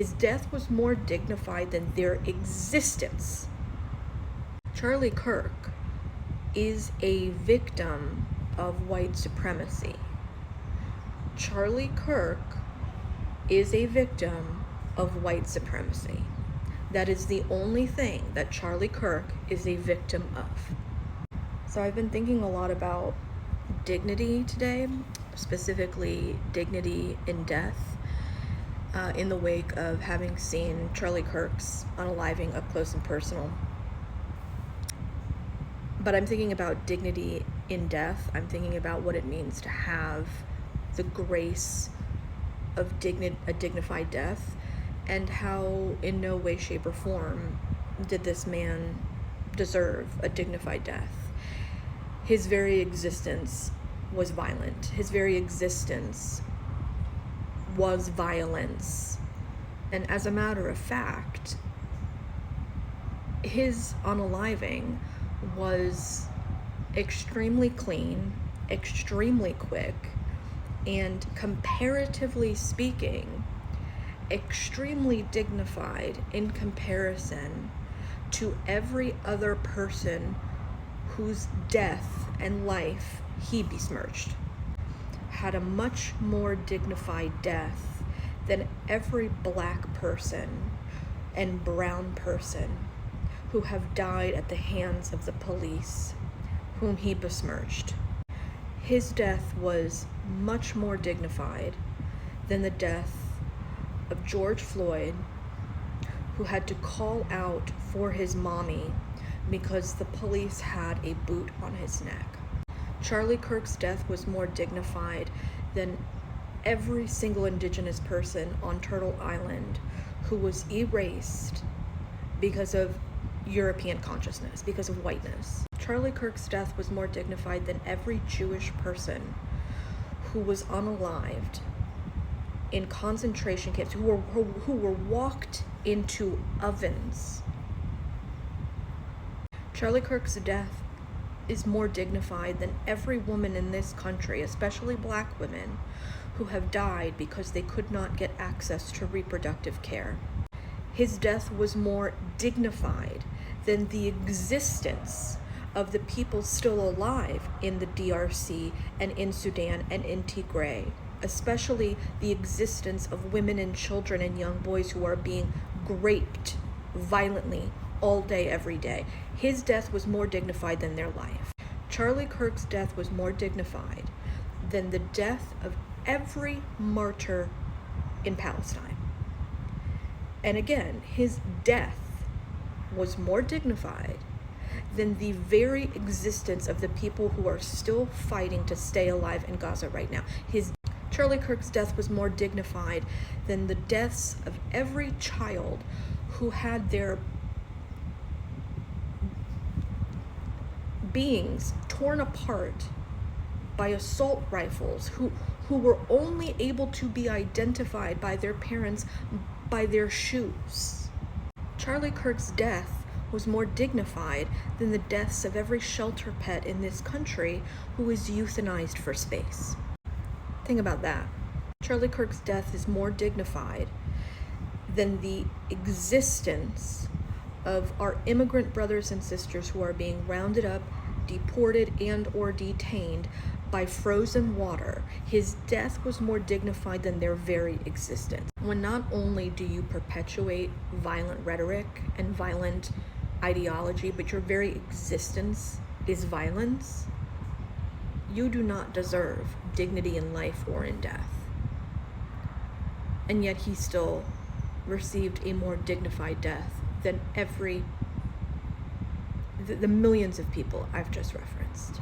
His death was more dignified than their existence. Charlie Kirk is a victim of white supremacy. Charlie Kirk is a victim of white supremacy. That is the only thing that Charlie Kirk is a victim of. So I've been thinking a lot about dignity today, specifically dignity in death, in the wake of having seen Charlie Kirk's unaliving up close and personal. But I'm thinking about dignity in death. I'm thinking about what it means to have the grace of a dignified death, and how in no way, shape, or form did this man deserve a dignified death. His very existence was violent. His very existence was violence. And as a matter of fact, his unaliving was extremely clean, extremely quick, and comparatively speaking, extremely dignified in comparison to every other person whose death and life he besmirched. Had a much more dignified death than every black person and brown person who have died at the hands of the police whom he besmirched. His death was much more dignified than the death of George Floyd, who had to call out for his mommy because the police had a boot on his neck. Charlie Kirk's death was more dignified than every single Indigenous person on Turtle Island who was erased because of European consciousness, because of whiteness. Charlie Kirk's death was more dignified than every Jewish person who was unalived in concentration camps, who were walked into ovens. Charlie Kirk's death is more dignified than every woman in this country, especially black women, who have died because they could not get access to reproductive care. His death was more dignified than the existence of the people still alive in the DRC and in Sudan and in Tigray, especially the existence of women and children and young boys who are being raped violently all day, every day. His death was more dignified than their life. Charlie Kirk's death was more dignified than the death of every martyr in Palestine. And again, his death was more dignified than the very existence of the people who are still fighting to stay alive in Gaza right now. Charlie Kirk's death was more dignified than the deaths of every child who had their beings torn apart by assault rifles, who were only able to be identified by their parents by their shoes. Charlie Kirk's death was more dignified than the deaths of every shelter pet in this country who is euthanized for space. Think about that. Charlie Kirk's death is more dignified than the existence of our immigrant brothers and sisters who are being rounded up, deported, and or detained by frozen water. His death was more dignified than their very existence. When not only do you perpetuate violent rhetoric and violent ideology, but your very existence is violence, you do not deserve dignity in life or in death. And yet he still received a more dignified death than the millions of people I've just referenced.